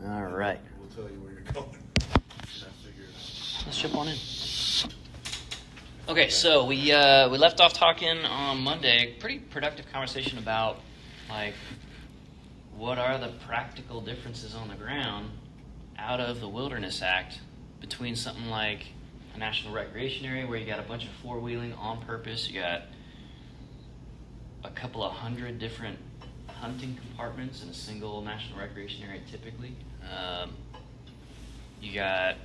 All right. We'll tell you where you're going. Let's jump on in. Okay, so we left off talking on Monday. Pretty productive conversation about like what are the practical differences on the ground out of the Wilderness Act between something like a national recreation area where you got a bunch of four-wheeling on purpose, you got a couple of hundred different hunting compartments in a single national recreation area typically. You got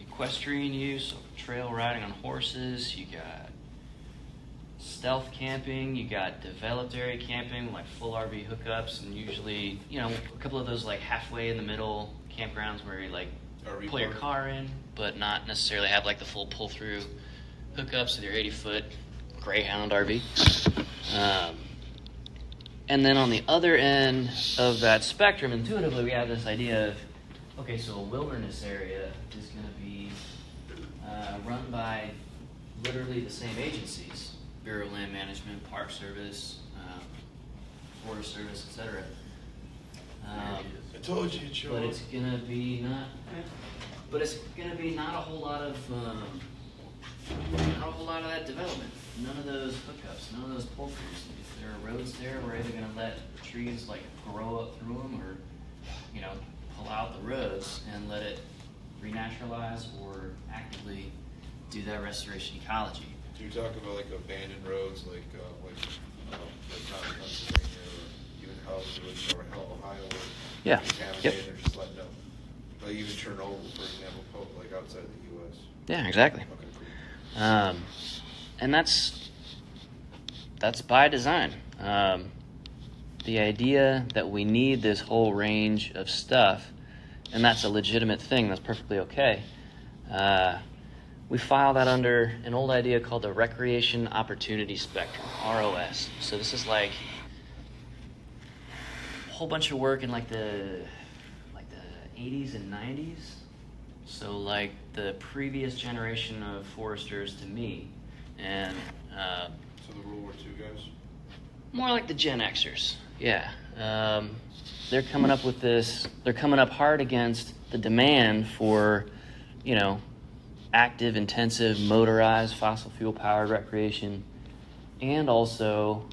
equestrian use, so trail riding on horses, you got stealth camping, you got developed area camping, like full RV hookups, and usually, a couple of those like halfway in the middle campgrounds where you like RV pull your park. car in, but not necessarily have like the full pull-through hookups with your 80-foot Greyhound RV. And then on the other end of that spectrum, intuitively, we have this idea of, okay, so a wilderness area is going to be run by literally the same agencies: Bureau of Land Management, Park Service, Forest Service, etc. I told you it'd show But up. it's gonna be not. But it's gonna be not a whole lot of that development. None of those hookups, none of those pull-throughs. If there are roads there, we're either gonna let trees like grow up through them, or pull out the roads and let it renaturalize, or actively do that restoration ecology. Do you talk about like abandoned roads, like down in Pennsylvania, or even Hollywood or Ohio, where Yeah. contaminated, Yep. they're just letting them, like even Chernobyl, for example, like outside the U.S. Yeah, exactly. Okay, cool. And that's by design. The idea that we need this whole range of stuff, and that's a legitimate thing, that's perfectly okay. We file that under an old idea called the Recreation Opportunity Spectrum, ROS. So this is like a whole bunch of work in like the 80s and 90s. So like the previous generation of foresters to me, and So the World War II guys? more like the Gen Xers. Yeah. They're coming up with this, they're coming up hard against the demand for, active, intensive, motorized, fossil fuel powered recreation, and also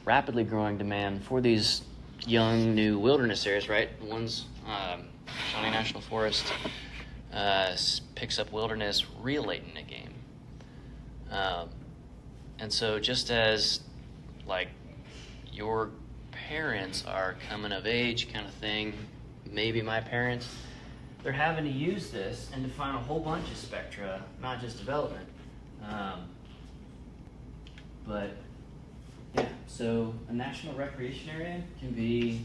rapidly growing demand for these young new wilderness areas, right? The ones, Shawnee National Forest picks up wilderness real late in the game. And so just as like your parents are coming of age kind of thing, maybe my parents, they're having to use this and define a whole bunch of spectra, not just development. But yeah, so a national recreation area can be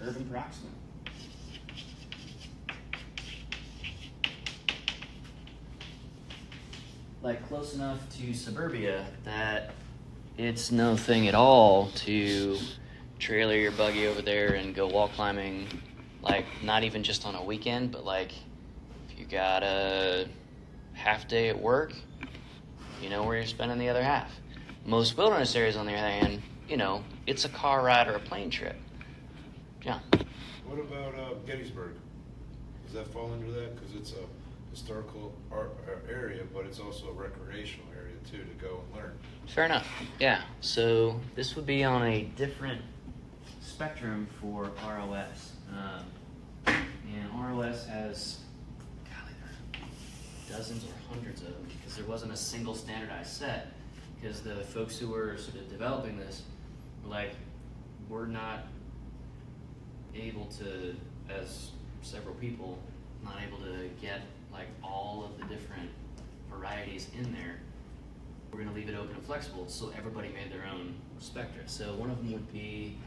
urban proximate. Like close enough to suburbia that it's no thing at all to trailer your buggy over there and go wall climbing, like not even just on a weekend, but like if you got a half day at work, you know where you're spending the other half. Most wilderness areas, on the other hand, it's a car ride or a plane trip. John? What about Gettysburg? Does that fall under that? Because it's a historical area, but it's also a recreational area too, to go and learn. Fair enough. Yeah. So this would be on a different spectrum for ROS. And ROS has, golly, there are dozens or hundreds of them, because there wasn't a single standardized set. Because the folks who were sort of developing this were like, we're not able to, as several people, not able to get like all of the different varieties in there. We're going to leave it open and flexible, so everybody made their own spectra. So one of them would be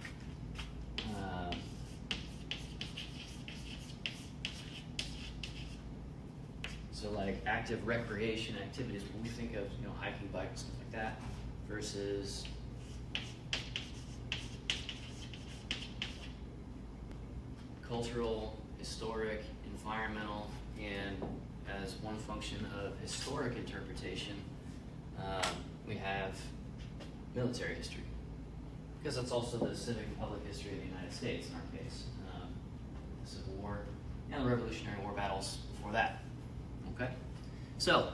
so like active recreation activities, when we think of hiking, biking, stuff like that, versus cultural, historic, environmental, and as one function of historic interpretation, we have military history, because that's also the civic and public history of the United States in our case. The Civil Revolutionary War battles before that. Okay? So,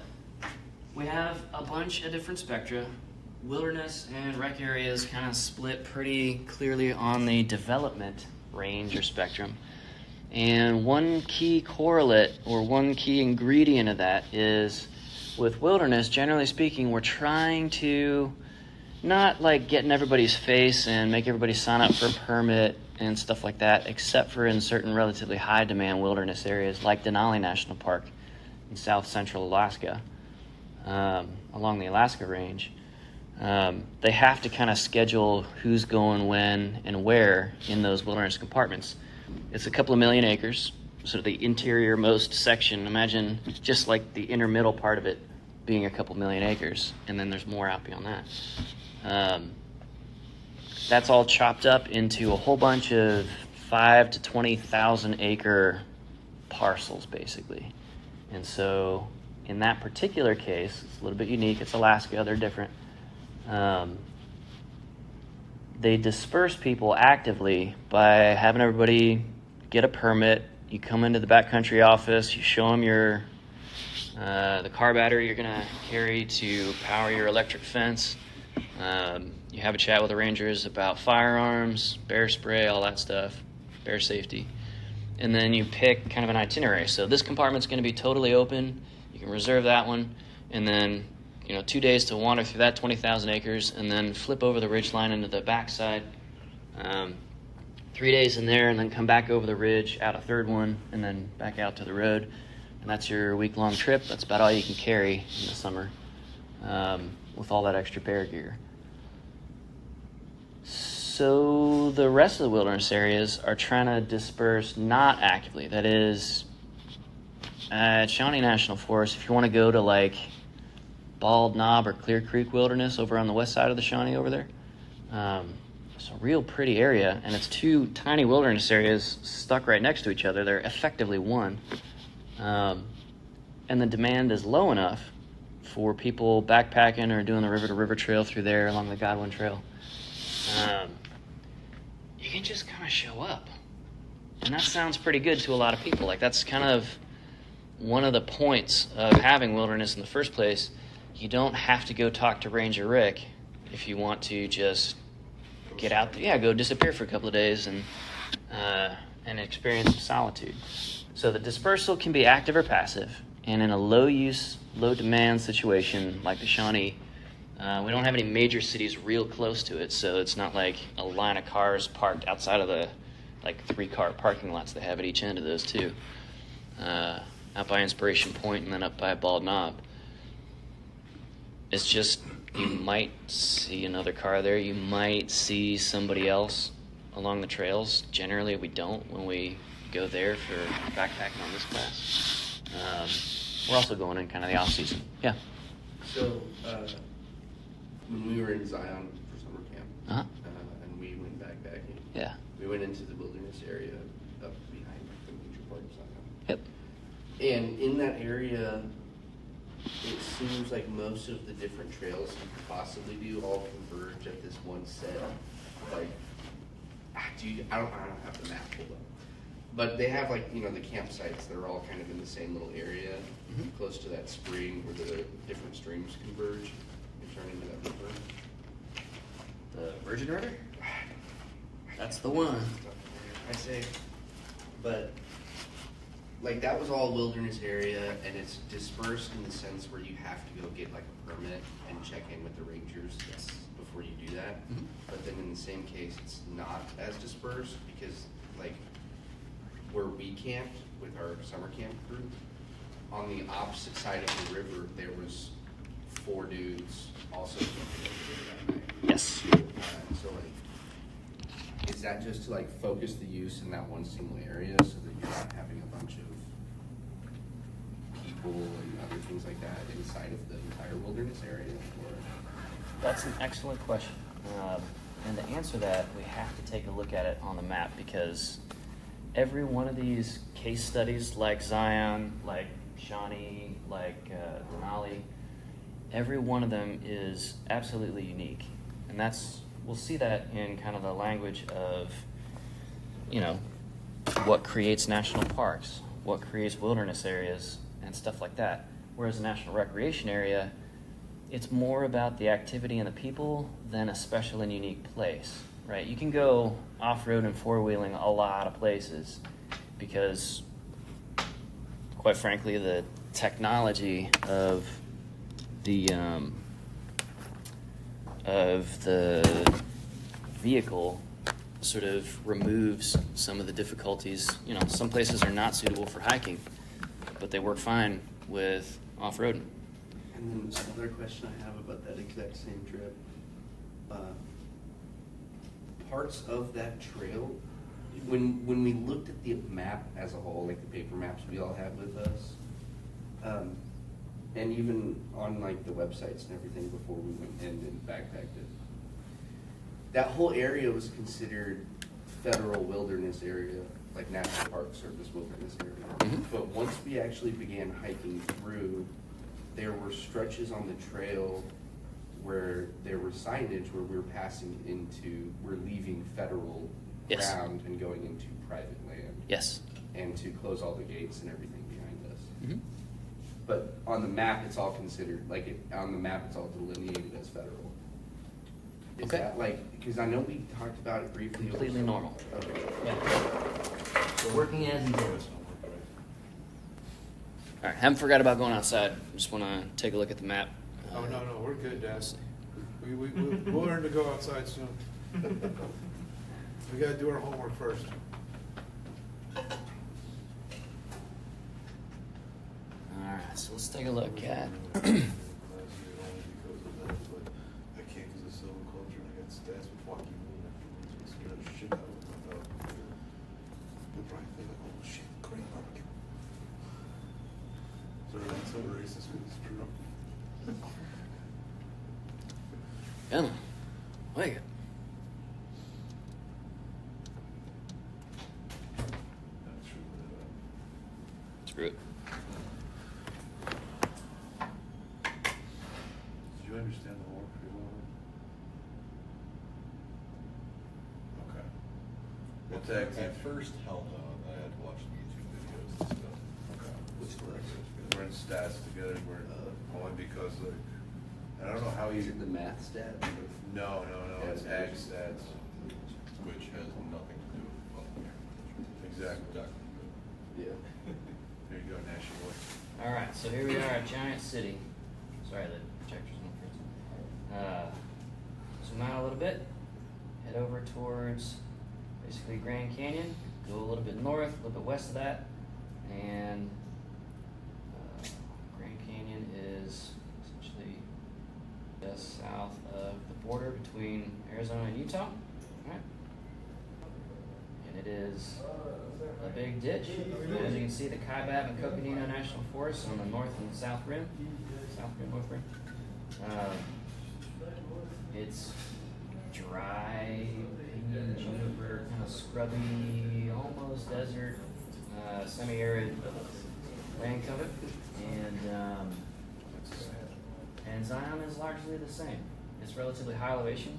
we have a bunch of different spectra. Wilderness and rec areas kind of split pretty clearly on the development range or spectrum. And one key correlate or one key ingredient of that is with wilderness, generally speaking, we're trying to not like get in everybody's face and make everybody sign up for a permit and stuff like that, except for in certain relatively high demand wilderness areas like Denali National Park in south central Alaska, along the Alaska range. They have to kind of schedule who's going when and where in those wilderness compartments. It's a couple of million acres, so the interior most section, imagine just like the inner middle part of it being a couple million acres, and then there's more out beyond that. That's all chopped up into a whole bunch of 5 to 20,000 acre parcels, basically. And so in that particular case, it's a little bit unique. It's Alaska, they're different. They disperse people actively by having everybody get a permit. You come into the backcountry office, you show them your the car battery you're going to carry to power your electric fence. You have a chat with the rangers about firearms, bear spray, all that stuff, bear safety. And then you pick kind of an itinerary. So this compartment's going to be totally open. You can reserve that one. And then 2 days to wander through that 20,000 acres and then flip over the ridge line into the backside. 3 days in there and then come back over the ridge, out a third one, and then back out to the road. And that's your week-long trip. That's about all you can carry in the summer with all that extra bear gear. So the rest of the wilderness areas are trying to disperse not actively. That is, at Shawnee National Forest, if you want to go to like Bald Knob or Clear Creek Wilderness over on the west side of the Shawnee over there, it's a real pretty area, and it's two tiny wilderness areas stuck right next to each other. They're effectively one. And the demand is low enough for people backpacking or doing the river-to-river trail through there along the Godwin Trail. You can just kind of show up. And that sounds pretty good to a lot of people. Like, that's kind of one of the points of having wilderness in the first place. You don't have to go talk to Ranger Rick if you want to just get out there. Yeah, go disappear for a couple of days and experience some solitude. So the dispersal can be active or passive. And in a low-use, low-demand situation like the Shawnee, we don't have any major cities real close to it, so it's not like a line of cars parked outside of the 3-car parking lots they have at each end of those two. Out by Inspiration Point and then up by Bald Knob. It's just, you might see another car there. You might see somebody else along the trails. Generally, we don't when we go there for backpacking on this class. We're also going in kind of the off-season. Yeah. So, when we were in Zion for summer camp, and we went backpacking, yeah, we went into the wilderness area up behind the major park of Zion. Yep. And in that area, it seems like most of the different trails you could possibly do all converge at this one set. Like, I don't have the map pulled up. But they have the campsites that are all kind of in the same little area, close to that spring where the different streams converge and turn into that river. The Virgin River? That's the one. I say, but that was all wilderness area, and it's dispersed in the sense where you have to go get a permit and check in with the rangers before you do that. But then in the same case, it's not as dispersed because where we camped with our summer camp group, on the opposite side of the river, there was 4 dudes also camping over there that night. Yes. So is that just to focus the use in that one single area so that you're not having a bunch of people and other things like that inside of the entire wilderness area? Or? That's an excellent question. And to answer that, we have to take a look at it on the map because every one of these case studies, like Zion, like Shawnee, like Denali, every one of them is absolutely unique. And we'll see that in kind of the language of, what creates national parks. what creates wilderness areas and stuff like that. Whereas a national recreation area, it's more about the activity and the people than a special and unique place, right? You can go off-road and four-wheeling a lot of places because, quite frankly, the technology of the vehicle sort of removes some of the difficulties. You know, some places are not suitable for hiking, but they work fine with off-roading. And then another question I have about that exact same trip. Parts of that trail, when we looked at the map as a whole, like the paper maps we all had with us, and even on like the websites and everything before we went in and backpacked it, that whole area was considered federal wilderness area, like National Park Service wilderness area. Mhm. But once we actually began hiking through, there were stretches on the trail where there were signage where we were we're leaving federal Yes. ground and going into private land. Yes. And to close all the gates and everything behind us. Mm-hmm. But on the map, it's all considered, on the map, it's all delineated as federal. Is Okay. that because I know we talked about it briefly. Completely also. normal. Okay. Yeah. Working as intended. All right, haven't forgot about going outside. Just want to take a look at the map. Oh, no, we're good, Dad. Let's see. We'll learn to go outside soon. We gotta do our homework first. All right, so let's take a look at. I can't because of silviculture, and I got stats with Joaquin afterwards. It scared the shit out of me. They'll probably think like, oh shit, great barbecue. So that's so racist, but it's true. Emma, wake up. That's true. Screw it. Did you understand the war pretty well? Okay. We'll tag team. At first, hell no, I had to watch the YouTube videos and stuff. Okay. Which were We're in stats together, only because I don't know how Is you. it the math stat? No, it's ag stats. which has nothing to do with welfare. Exactly. Yeah. There you go, National Boy. All right, so here we are at Giant City. Sorry, the projector's not freezing. Zoom out a little bit. Head over towards basically Grand Canyon. Go a little bit north, a little bit west of that, and Grand Canyon is essentially just south of the border between Arizona and Utah. All right. And it is a big ditch. As you can see, the Kaibab and Coconino National Forests on the north and south rim. North rim. It's dry, juniper, kind of scrubby, almost desert, semi-arid land cover. And Zion is largely the same. It's relatively high elevation.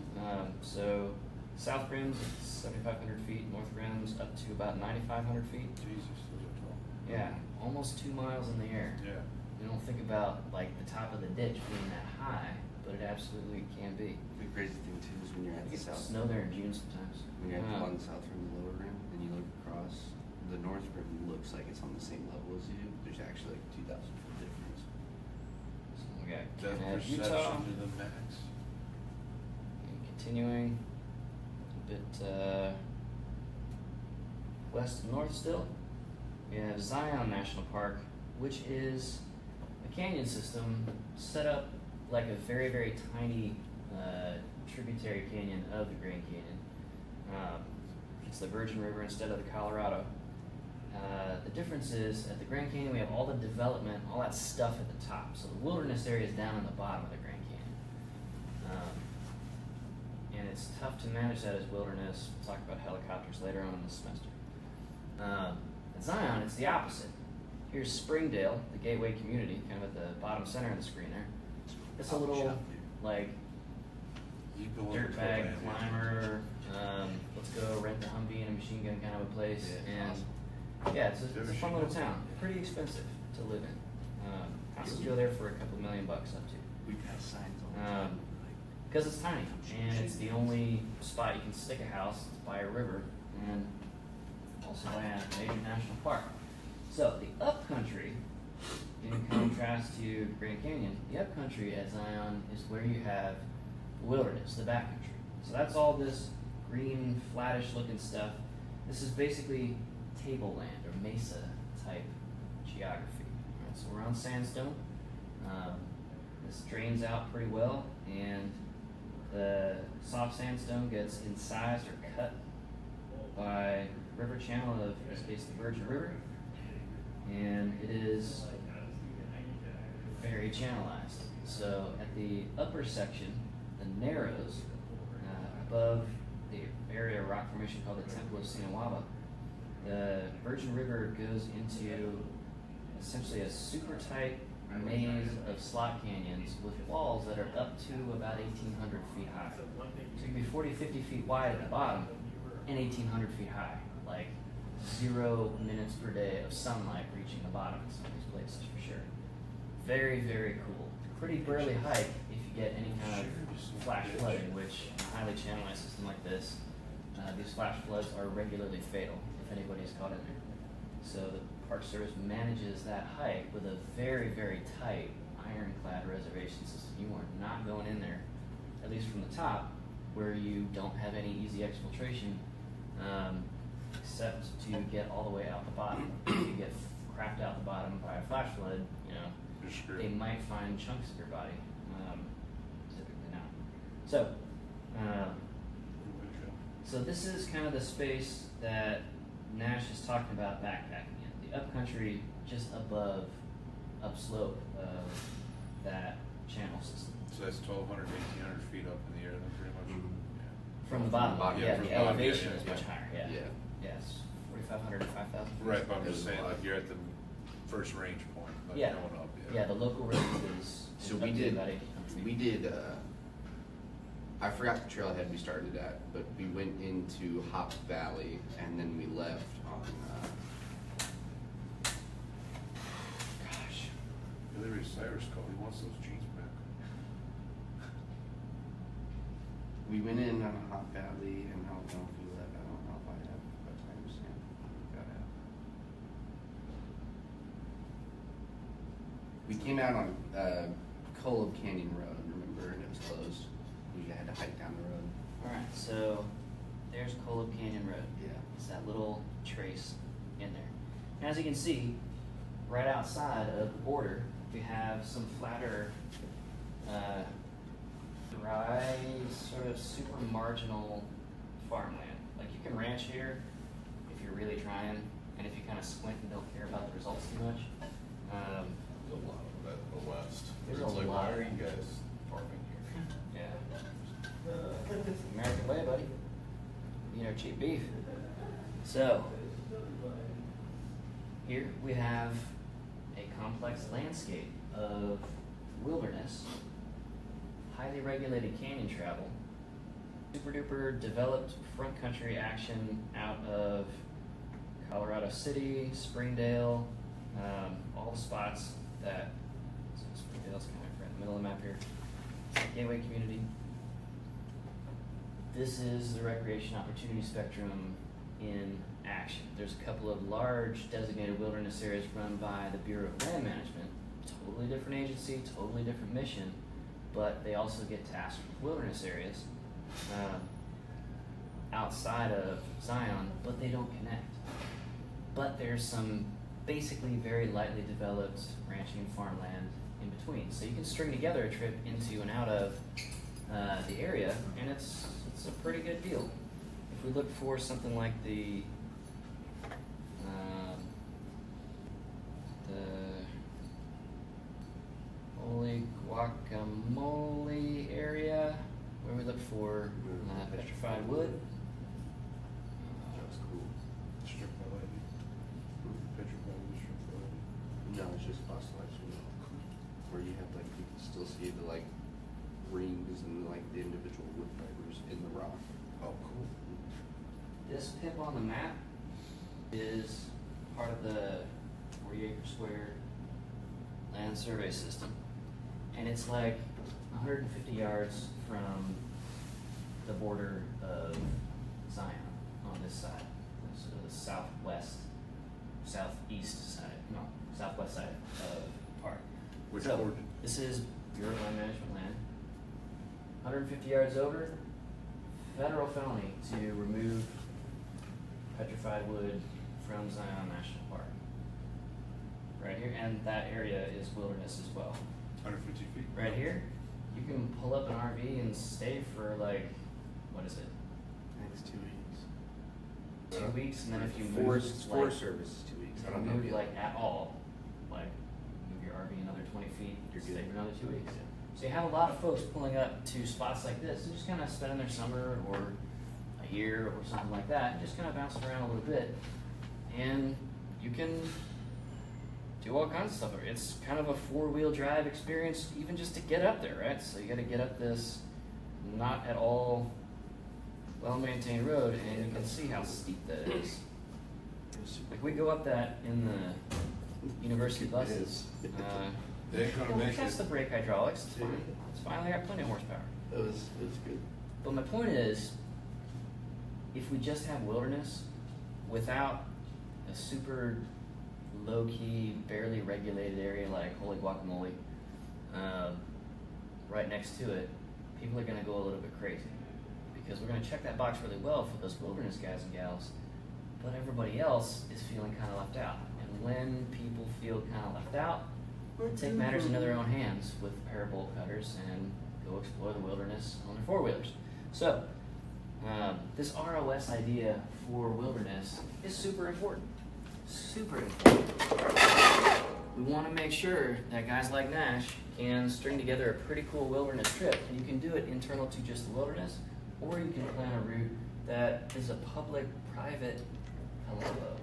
So south rim's 7,500 feet, north rim's up to about 9,500 feet. Jesus, those are tall. Yeah, almost 2 miles in the air. Yeah. You don't think about like the top of the ditch being that high, but it absolutely can be. The crazy thing too is when you're at It the gets south. snow there in June sometimes. When you're on the south rim, the lower rim, and you look across, the north rim looks like it's on the same level as you. There's actually like 2,000 foot difference. So we got Depth Canada, perception Utah. to the max. And continuing a bit west and north still, we have Zion National Park, which is a canyon system set up like a very, very tiny tributary canyon of the Grand Canyon. It's the Virgin River instead of the Colorado. The difference is at the Grand Canyon we have all the development, all that stuff at the top. So the wilderness area is down in the bottom of the Grand Canyon. And it's tough to manage that as wilderness. We'll talk about helicopters later on in the semester. At Zion, it's the opposite. Here's Springdale, the gateway community, kind of at the bottom center of the screen there. It's a little, like, You go over dirtbag 12 climber, let's go rent a Humvee and a machine gun kind of a place. Yeah, And Yeah, it's a fun little town. Pretty expensive to live in. Houses go there for a couple $1,000,000 up to. We pass signs all the time. Because it's tiny, and it's the only spot you can stick a house. It's by a river, and also by a major national park. So the upcountry, in contrast to Grand Canyon, the upcountry at Zion is where you have the wilderness, the backcountry. So that's all this green, flattish looking stuff. This is basically tableland or mesa type geography. All right, so we're on sandstone. This drains out pretty well, and the soft sandstone gets incised or cut by river channel of, in this case, the Virgin River, and it is very channelized. So at the upper section, the narrows, above the area of rock formation called the Temple of Sinawaba, the Virgin River goes into essentially a super tight maze of slot canyons with walls that are up to about 1,800 feet high. So you can be 40, 50 feet wide at the bottom and 1,800 feet high, like 0 minutes per day of sunlight reaching the bottom in some of these places for sure. Very, very cool. Pretty burly hike if you get any kind of flash flooding, which in a highly channelized system like this, these flash floods are regularly fatal if anybody's caught in there. So the Park Service manages that hike with a very, very tight ironclad reservation system. You are not going in there, at least from the top, where you don't have any easy exfiltration, except to get all the way out the bottom. If you get crapped out the bottom by a flash flood, you know, You're screwed. they might find chunks of your body. Typically not. So, so this is kind of the space that Nash is talking about backpacking in. The upcountry just above, upslope of that channel system. So that's 1,200, 1,800 feet up in the air then pretty much? Mhm. From the bottom, bottom, yeah, from the the bottom, elevation yeah, is yeah. much higher, yeah. Yeah. Yes, 4,500 to 5,000 feet. Right, but I'm just There's a saying, lot. like, you're at the first range point, like Yeah. going up, Yeah, the local range is So up we to did, about 1,800 feet. we did, I forgot the trailhead we started at, but we went into Hop Valley and then we left on, gosh, Hillary Cyrus called, he wants those jeans back. we went in on Hop Valley and I don't know if we left, I don't know if I have a timestamp. Got out. We came out on, Kolob Canyon Road, remember, and it was closed. We had to hike down the road. Alright, so there's Kolob Canyon Road. Yeah. It's that little trace in there. And as you can see, right outside of the border, we have some flatter, dry, sort of super marginal farmland. Like you can ranch here if you're really trying, and if you kind of squint and don't care about the results too much. There's a lot of that in the West. There's It's a like, lot. why are you guys farming here? Yeah. It's the American way, buddy. You know, cheap beef. So, here we have a complex landscape of wilderness, highly regulated canyon travel, super duper developed front country action out of Colorado City, Springdale, all the spots that, so Springdale's kind of right in the middle of the map here. It's a gateway community. This is the recreation opportunity spectrum in action. There's a couple of large designated wilderness areas run by the Bureau of Land Management. Totally different agency, totally different mission, but they also get tasked with wilderness areas outside of Zion, but they don't connect. But there's some basically very lightly developed ranching and farmland in between. So you can string together a trip into and out of the area, and it's a pretty good deal. If we look for something like the Holy Guacamole area, where we look for petrified wood. That was cool. Strip by lightning. Petrified wood strip by lightning. No, it's just fossilized wood. Where you have like, you can still see the like rings and like the individual wood fibers in the rock. Oh, cool. This pip on the map is part of square land survey system, and it's like 150 yards from the border of Zion on this side, so the southeast side, no, southwest side of the park. Which So, board? this is Bureau of Land Management land. 150 yards over, federal felony to remove petrified wood from Zion National Park. Right here, and that area is wilderness as well. 150 feet? Right here, you can pull up an RV and stay for like, what is it? Next 2 weeks. 2 weeks, and then if you move, Forest like, Service is 2 weeks. if I you don't know move yet. like at all, like move your RV another 20 feet, You're stay good. for another 2 weeks. So you have a lot of folks pulling up to spots like this and just kind of spending their summer or a year or something like that, and just kind of bouncing around a little bit. And you can do all kinds of stuff. It's kind of a 4-wheel drive experience, even just to get up there, right? So you got to get up this not at all well-maintained road, and you can see how steep that is. Like we go up that in the university buses. They ain't gonna Well, we make test the it. brake hydraulics. It's fine. It's fine. They got plenty of horsepower. It was good. But my point is, if we just have wilderness without a super low-key, barely regulated area like Holy Guacamole right next to it, people are going to go a little bit crazy. Because we're going to check that box really well for those wilderness guys and gals, but everybody else is feeling kind of left out. And when people feel kind of left out, they take matters into their own hands with a pair of bolt cutters and go explore the wilderness on their 4-wheelers. So, this ROS idea for wilderness is super important. Super important. We want to make sure that guys like Nash can string together a pretty cool wilderness trip, and you can do it internal to just the wilderness, or you can plan a route that is a public-private hello.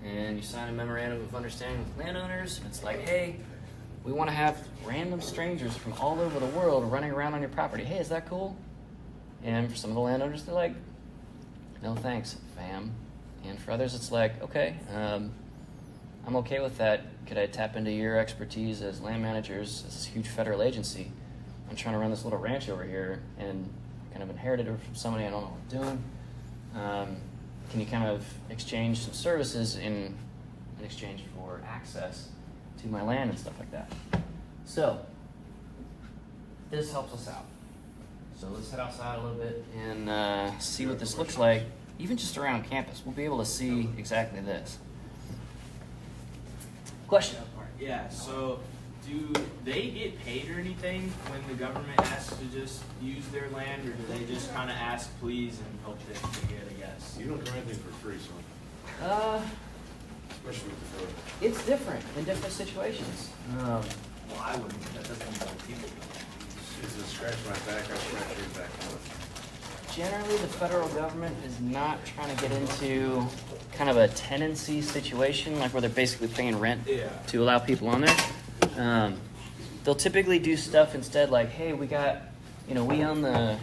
And you sign a memorandum of understanding with landowners, and it's like, hey, we want to have random strangers from all over the world running around on your property. Hey, is that cool? And for some of the landowners, they're like, no thanks, fam. And for others, it's like, okay, I'm okay with that. Could I tap into your expertise as land managers, as this huge federal agency? I'm trying to run this little ranch over here, and kind of inherited it from somebody I don't know what I'm doing. Can you kind of exchange some services in exchange for access to my land and stuff like that? So, this helps us out. So let's head outside a little bit and see what this looks like, even just around campus. We'll be able to see exactly this. Question? Yeah, so do they get paid or anything when the government asks to just use their land, or do they just kind of ask please and hope that they get, I guess? You don't do anything for free, son. Especially with the federal. It's different in different situations. Well, I wouldn't, that doesn't mean other people don't. It's a scratch my back, I scratch your back. Generally, the federal government is not trying to get into kind of a tenancy situation, like where they're basically paying rent Yeah. to allow people on there. They'll typically do stuff instead like, hey, we own the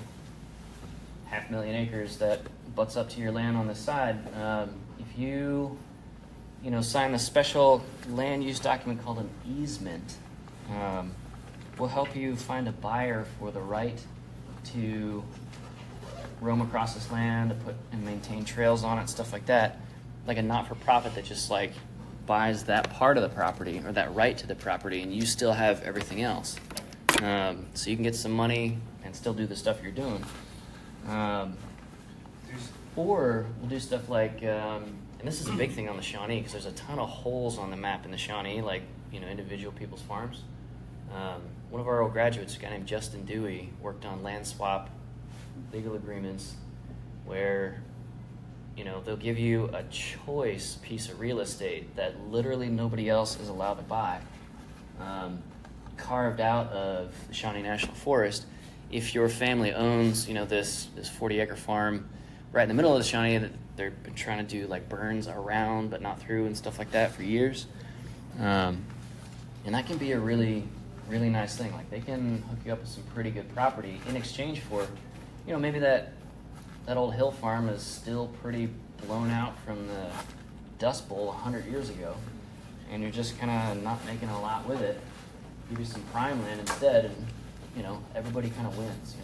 500,000 acres that butts up to your land on this side. If you sign the special land use document called an easement, we'll help you find a buyer for the right to roam across this land, to put and maintain trails on it, stuff like that. Like a not-for-profit that just like buys that part of the property or that right to the property, and you still have everything else. So you can get some money and still do the stuff you're doing. Or we'll do stuff like, and this is a big thing on the Shawnee because there's a ton of holes on the map in the Shawnee, like individual people's farms. One of our old graduates, a guy named Justin Dewey, worked on land swap legal agreements where they'll give you a choice piece of real estate that literally nobody else is allowed to buy, carved out of the Shawnee National Forest. If your family owns this 40-acre farm right in the middle of the Shawnee that they've been trying to do like burns around but not through and stuff like that for years, and that can be a really nice thing. Like they can hook you up with some pretty good property in exchange for maybe that old hill farm is still pretty blown out from the Dust Bowl 100 years ago, and you're just kind of not making a lot with it. Give you some prime land instead, and everybody kind of wins.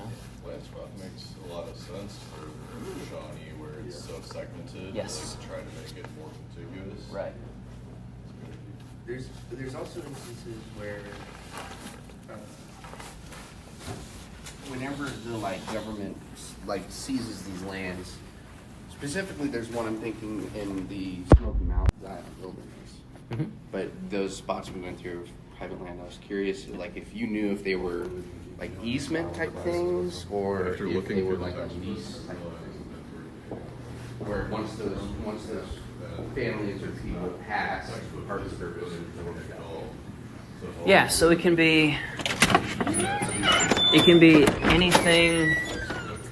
Land swap makes a lot of sense for Shawnee, where it's so segmented. Yes. Like, try to make it more contiguous. Right. There's also instances where whenever the government seizes these lands, specifically there's one I'm thinking in the Smoky Mountains Wilderness. Mm-hmm. But those spots we went through are private land. I was curious, if you knew if they were easement type things or After if looking they were for the a tax lease type of thing. Where once those families or people pass part of the service, Yeah, so it can be anything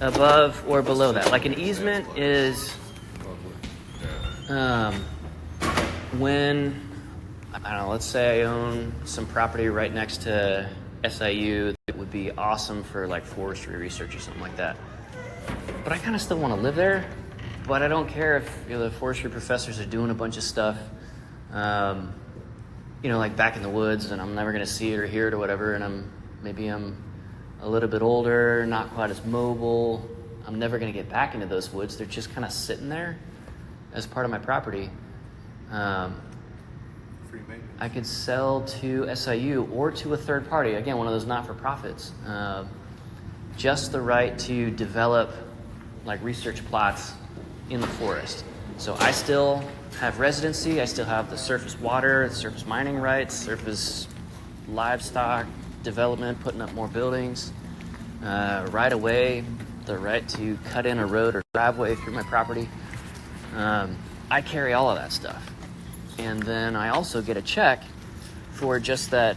above or below that. Like an easement is when, I don't know, let's say I own some property right next to SIU that would be awesome for forestry research or something like that. But I kind of still want to live there, but I don't care if the forestry professors are doing a bunch of stuff, back in the woods, and I'm never going to see it or hear it or whatever, and I'm a little bit older, not quite as mobile. I'm never going to get back into those woods. They're just kind of sitting there as part of my property. Free maintenance. I could sell to SIU or to a third party, again, one of those not-for-profits, just the right to develop research plots in the forest. So I still have residency, I still have the surface water, the surface mining rights, surface livestock development, putting up more buildings, right away, the right to cut in a road or driveway through my property. I carry all of that stuff. And then I also get a check for just that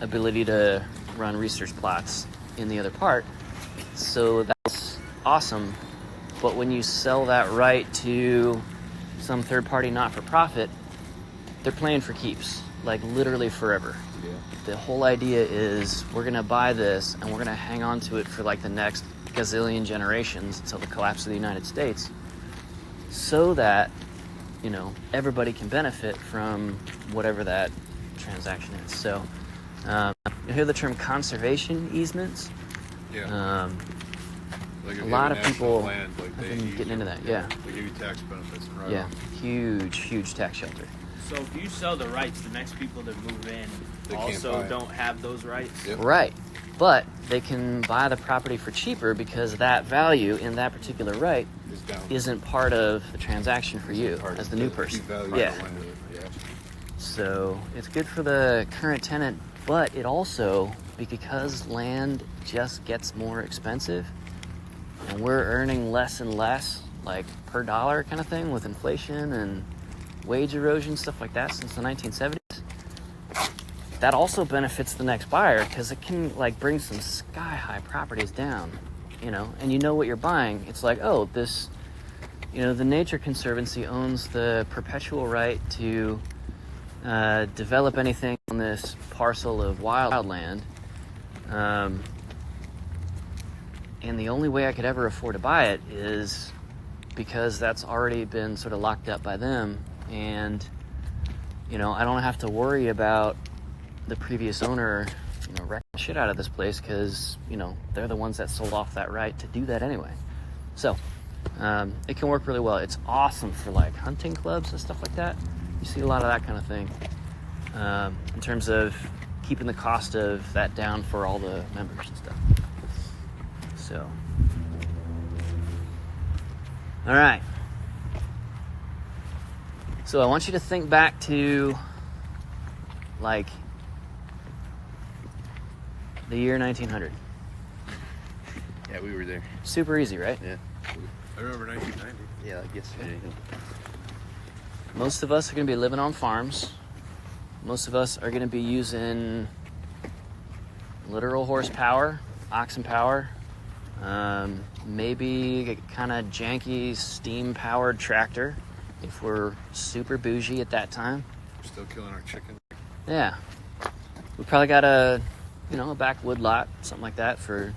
ability to run research plots in the other part. So that's awesome. But when you sell that right to some third party not-for-profit, they're playing for keeps, literally forever. Yeah. The whole idea is we're going to buy this and we're going to hang on to it for the next gazillion generations until the collapse of the United States, so that everybody can benefit from whatever that transaction is. So you hear the term conservation easements. Yeah. Like if A you lot have of national people land, have they been use getting into it. that, yeah. They give you tax benefits and Yeah, write-offs. huge tax shelter. So if you sell the rights, the next people that move in They can't also buy it. don't have those rights? Yep. Right. But they can buy the property for cheaper because that value in that particular right It's down. isn't part of the transaction for you Part as of the new key person. value of Yeah. the land. Yeah. So it's good for the current tenant, but it also, because land just gets more expensive and we're earning less and less, per dollar kind of thing with inflation and wage erosion, stuff like that since the 1970s, that also benefits the next buyer because it can bring some sky-high properties down, and what you're buying. It's this, the Nature Conservancy owns the perpetual right to develop anything on this parcel of wildland. And the only way I could ever afford to buy it is because that's already been sort of locked up by them. And, I don't have to worry about the previous owner, wrecking the shit out of this place because, they're the ones that sold off that right to do that anyway. So, it can work really well. It's awesome for hunting clubs and stuff like that. You see a lot of that kind of thing in terms of keeping the cost of that down for all the members and stuff. So, all right. So I want you to think back to the year 1900. Yeah, we were there. Super easy, right? Yeah. I remember 1990. Yeah, I guess. Most of us are going to be living on farms. Most of us are going to be using literal horsepower, oxen power, maybe a kind of janky steam-powered tractor if we're super bougie at that time. We're still killing our chicken. Yeah. We probably got a backwood lot, something like that for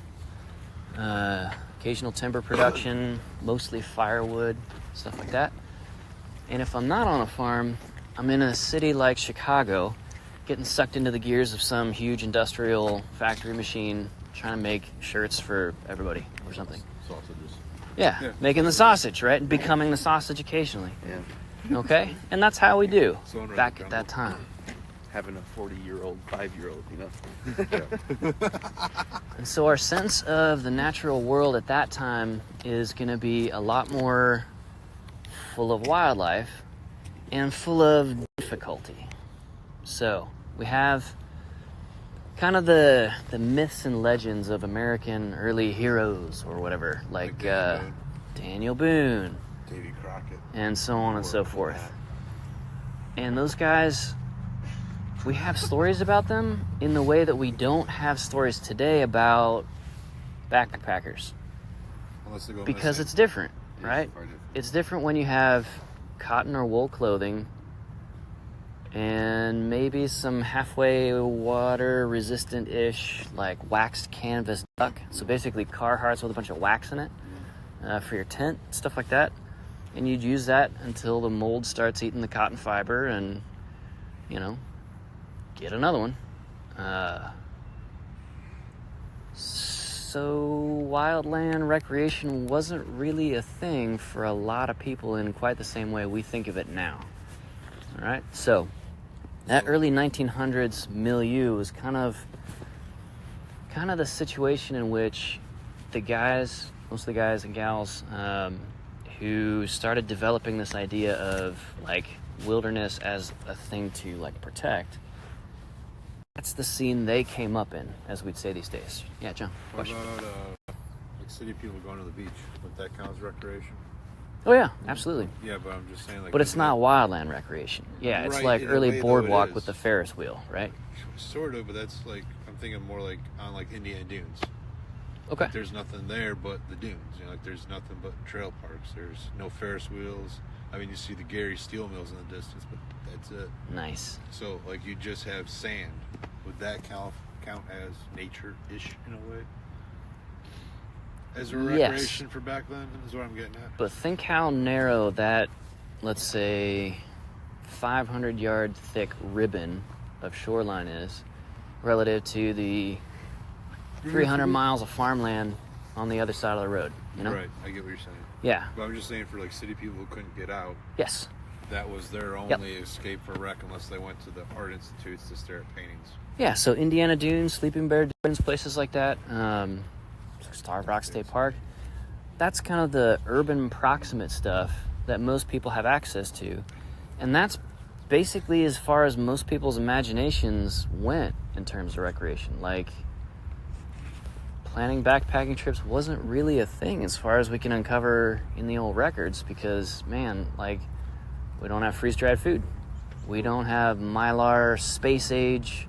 occasional timber production, mostly firewood, stuff like that. And if I'm not on a farm, I'm in a city like Chicago, getting sucked into the gears of some huge industrial factory machine, trying to make shirts for everybody or something. Sausages. Yeah, making the sausage, right? And becoming the sausage occasionally. Yeah. Okay? And that's how we do Someone wrote back it at down. that time. Having a 40-year-old, 5-year-old, you know. And so our sense of the natural world at that time is going to be a lot more full of wildlife and full of difficulty. So we have kind of the myths and legends of American early heroes or whatever, like Daniel Boone, Davy Crockett. and so on and so forth. And those guys, we have stories about them in the way that we don't have stories today about backpackers, Unless they go because missing. it's different, It's right? far different. It's different when you have cotton or wool clothing and maybe some halfway water resistant-ish, like waxed canvas duck. So basically Carhartts with a bunch of wax in it for your tent, stuff like that. And you'd use that until the mold starts eating the cotton fiber and, you know, get another one. So wildland recreation wasn't really a thing for a lot of people in quite the same way we think of it now. All right, so that early 1900s milieu was kind of the situation in which the guys, most of the guys and gals, who started developing this idea of like wilderness as a thing to like protect. That's the scene they came up in, as we'd say these days. Yeah, John. What Question. about like city people going to the beach? Would that count as recreation? Oh yeah, absolutely. Yeah, but I'm just saying like. But it's not wildland recreation. Yeah, it's Right, like in a way, early though, it boardwalk is. with the Ferris wheel, right? Sort of, but that's like I'm thinking more like on like Indiana Dunes. Okay. Like, there's nothing there but the dunes. You know, like there's nothing but trail parks. There's no Ferris wheels. I mean, you see the Gary steel mills in the distance, but that's it. Nice. So like you just have sand. Would that count as nature-ish in a way? As a Yes. recreation for back then is what I'm getting at. But think how narrow that, let's say, 500-yard thick ribbon of shoreline is relative to the 300 miles of farmland on the other side of the road, you know? Right, I get what you're saying. Yeah. But I'm just saying for like city people who couldn't get out, Yes. that was their only escape for rec unless they went to the art institutes to stare at paintings. Yeah, so Indiana Dunes, Sleeping Bear Dunes, places like that, Starved Rock State Park. That's kind of the urban proximate stuff that most people have access to. And that's basically as far as most people's imaginations went in terms of recreation. Like, planning backpacking trips wasn't really a thing as far as we can uncover in the old records because, man, like, we don't have freeze-dried food. We don't have Mylar space-age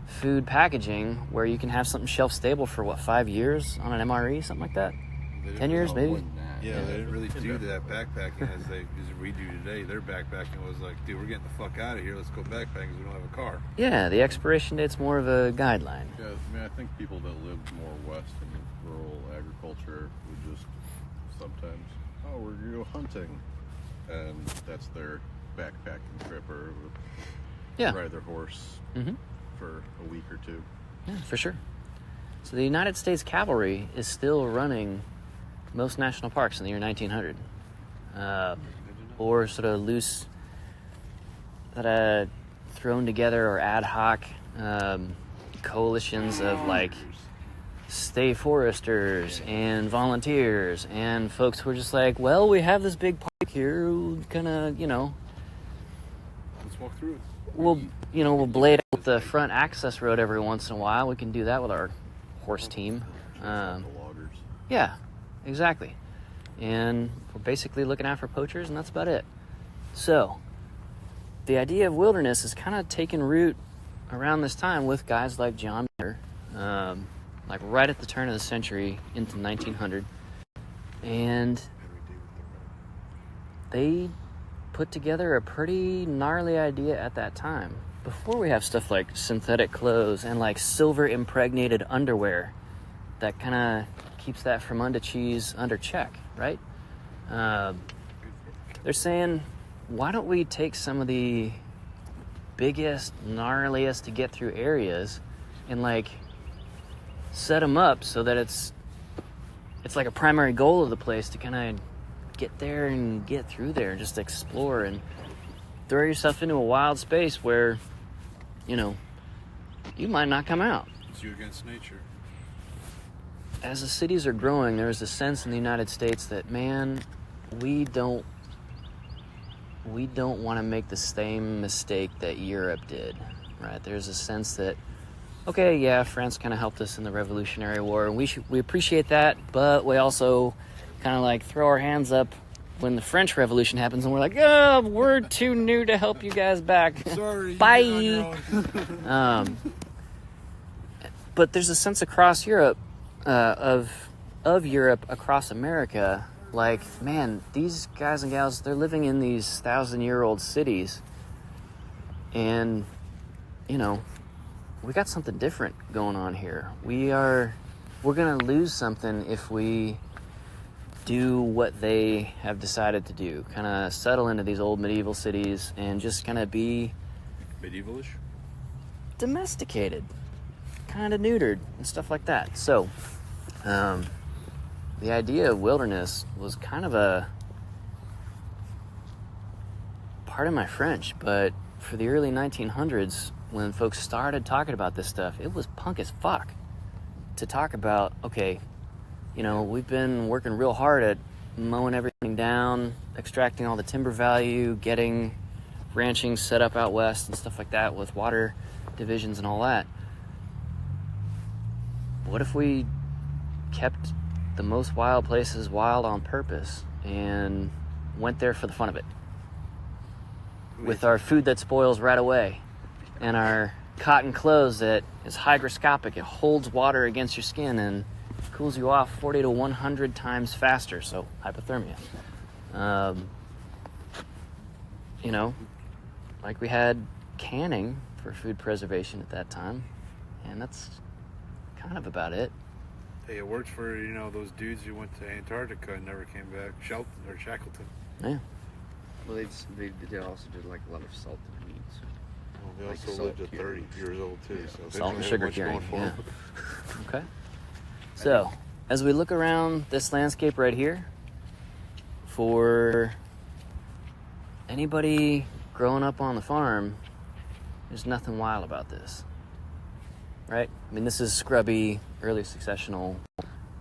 food packaging where you can have something shelf-stable for, 5 years on an MRE, something like that? They didn't 10 years, really- maybe? Yeah, they didn't really do that backpacking as we do today. Their backpacking was like, dude, we're getting the fuck out of here. Let's go backpacking because we don't have a car. Yeah, the expiration date's more of a guideline. Yeah, I mean, I think people that lived more west in rural agriculture would just sometimes, we're going to go hunting. And that's their backpacking trip or Yeah. ride their horse Mm-hmm. for a week or two. Yeah, for sure. So the United States Cavalry is still running most national parks in the year 1900. Or sort of loose, thrown together or ad hoc coalitions of like stay foresters and volunteers and folks who are just like, well, we have this big park here, kind of, Let's walk through it. we'll blade out the front access road every once in a while. We can do that with our horse team. The loggers. Yeah, exactly. And we're basically looking out for poachers, and that's about it. So, the idea of wilderness is kind of taking root around this time with guys like John Muir, like right at the turn of the century into 1900. And they put together a pretty gnarly idea at that time. Before we have stuff like synthetic clothes and like silver impregnated underwear that kind of keeps that Fremunda cheese under check, right? They're saying, why don't we take some of the biggest, gnarliest to get through areas and like set them up so that it's like a primary goal of the place to kind of get there and get through there and just explore and throw yourself into a wild space where, you know, you might not come out. It's you against nature. As the cities are growing, there's a sense in the United States that, man, we don't want to make the same mistake that Europe did, right? There's a sense that, okay, yeah, France kind of helped us in the Revolutionary War, and we appreciate that, but we also kind of like throw our hands up when the French Revolution happens, and we're like, oh, we're too new to help you guys back. Sorry, Bye. you're on your own. But there's a sense across Europe, of Europe across America, like, man, these guys and gals, they're living in these 1,000-year-old cities, and, you know, we got something different going on here. We're gonna lose something if we do what they have decided to do, kind of settle into these old medieval cities and just kind of be Medievalish? domesticated, kind of neutered and stuff like that. So the idea of wilderness was kind of a, pardon my French, but for the early 1900s, when folks started talking about this stuff, it was punk as fuck to talk about, okay, you know, we've been working real hard at mowing everything down, extracting all the timber value, getting ranching set up out west and stuff like that with water divisions and all that. What if we kept the most wild places wild on purpose and went there for the fun of it? With our food that spoils right away and our cotton clothes that is hygroscopic, it holds water against your skin and cools you off 40 to 100 times faster, so hypothermia. You know, like we had canning for food preservation at that time, and that's kind of about it. Hey, it worked for, you know, those dudes who went to Antarctica and never came back. Shelton or Shackleton. Yeah. Well, they also did like a lot of salted meats. Well, they Like also salt lived at curing. 30 years old too. So they Salt didn't and have sugar much curing, going for yeah. 'em. Okay. So, as we look around this landscape right here, for anybody growing up on the farm, there's nothing wild about this, right? I mean, this is scrubby, early successional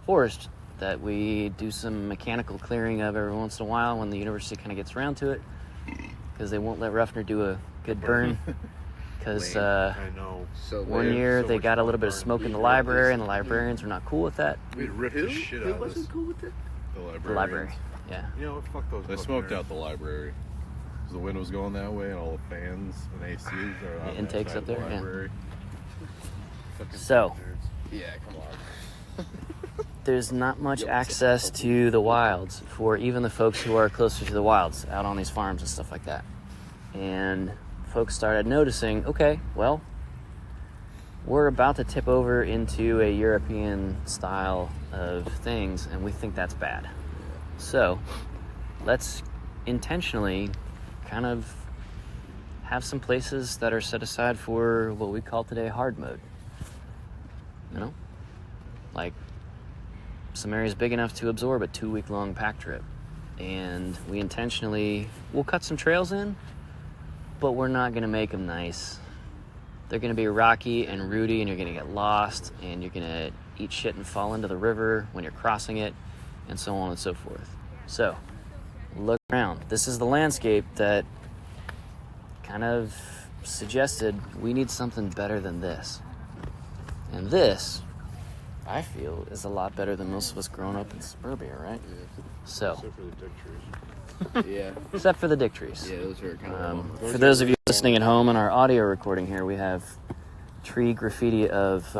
forest that we do some mechanical clearing of every once in a while when the university kind of gets around to it, because they won't let Ruffner do a good burn. Because I know. So one lame. year so they much got a more little bit of burn. smoke in the We library, ripped and the librarians were not cool with that. We ripped the shit Who out of this. wasn't cool with it? The The library. library, yeah. You know, fuck those. They fucking smoked nerds. out the library. 'Cause the wind was going that way, and all the fans and ACs are on that intakes side up of the there, yeah. library. Fucking So, nerds. Yeah, come on. there's not much access to the wilds for even the folks who are closer to the wilds, out on these farms and stuff like that. And folks started noticing, okay, well, we're about to tip over into a European style of things, and we think that's bad. So, let's intentionally kind of have some places that are set aside for what we call today hard mode. You know? Like, some areas big enough to absorb a 2-week-long pack trip. And we intentionally, we'll cut some trails in, but we're not going to make them nice. They're going to be rocky and rooty, and you're going to get lost, and you're going to eat shit and fall into the river when you're crossing it, and so on and so forth. So, look around. This is the landscape that kind of suggested we need something better than this. And this, I feel, is a lot better than most of us growing up in suburbia, right? So, Except for the dick trees. Yeah. except for the dick trees. Yeah, those are kind of. For those of you listening at home in our audio recording here, we have tree graffiti of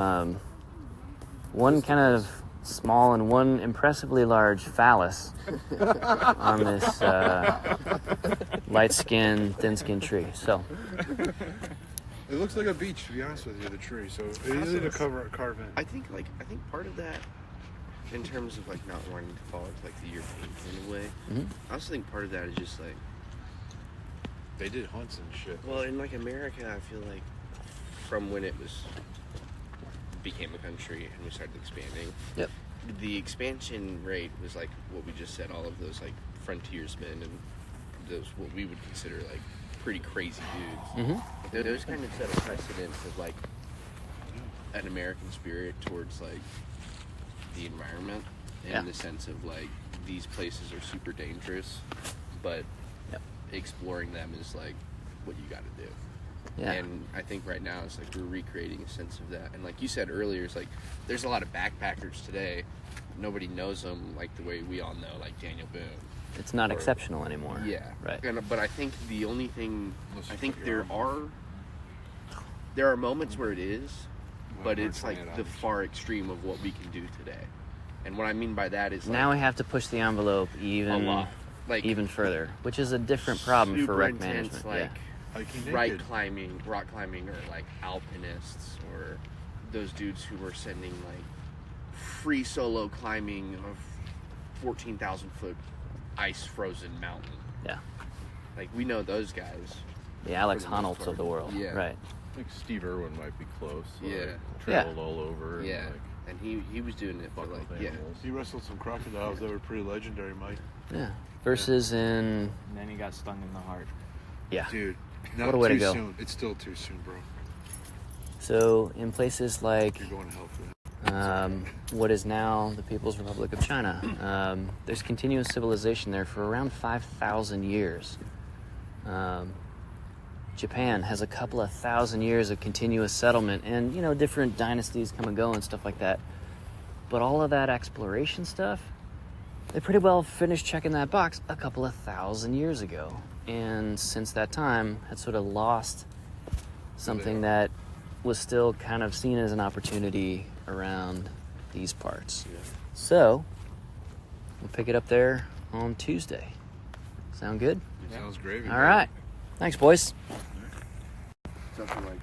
one kind of small and one impressively large phallus on this light-skinned, thin-skinned tree. So, It looks like a beach, to be honest with you, the tree. So it's easy to carve in. I think part of that, in terms of like not wanting to fall into like the European kind of way, Mhm. I also think part of that is just like They did hunts and shit. Well, in like America, I feel like from when it became a country and we started expanding. Yep. The expansion rate was like what we just said. All of those like frontiersmen and those what we would consider like pretty crazy dudes. Mm-hmm. Those kind of set a precedent of like an American spirit towards like the environment in the sense of like these places are super dangerous, but exploring them is like what you got to do. Yeah. And I think right now it's like we're recreating a sense of that. And like you said earlier, it's like there's a lot of backpackers today. Nobody knows them like the way we all know, like Daniel Boone. It's not exceptional anymore. Yeah. Right. But I think the only thing, Unless you I think put your there are moments where it is, but we're it's trying like it the out. far extreme of what we can do today. And what I mean by that is Now like we have to push the envelope a even lot. Like even further, which is a different problem for super wreck intense, management. like Hiking rock naked. climbing, or like alpinists, or those dudes who were sending like free solo climbing of 14,000 foot ice frozen mountain. Yeah. Like we know those guys. The Alex For the most Honnold's part. of the world. Yeah. Right. I think Steve Irwin might be close. Yeah. Traveled all over. And Yeah, like, and he was doing it for fucked like with yeah. animals. He wrestled some crocodiles that were pretty legendary, Mike. Yeah. Versus in And then he got stung in the heart. Dude, What not a way to too go. soon. It's still too soon, bro. So in places like You're going to hell for that. what is now the People's Republic of China, there's continuous civilization there for around 5,000 years. Japan has a couple of thousand years of continuous settlement, and different dynasties come and go and stuff like that. But all of that exploration stuff, they pretty well finished checking that box a couple of thousand years ago. And since that time, had sort of lost something that was still kind of seen as an opportunity around these parts. Yeah. So, we'll pick it up there on Tuesday. Sound good? Sounds gravy. All right. Thanks, boys. Something like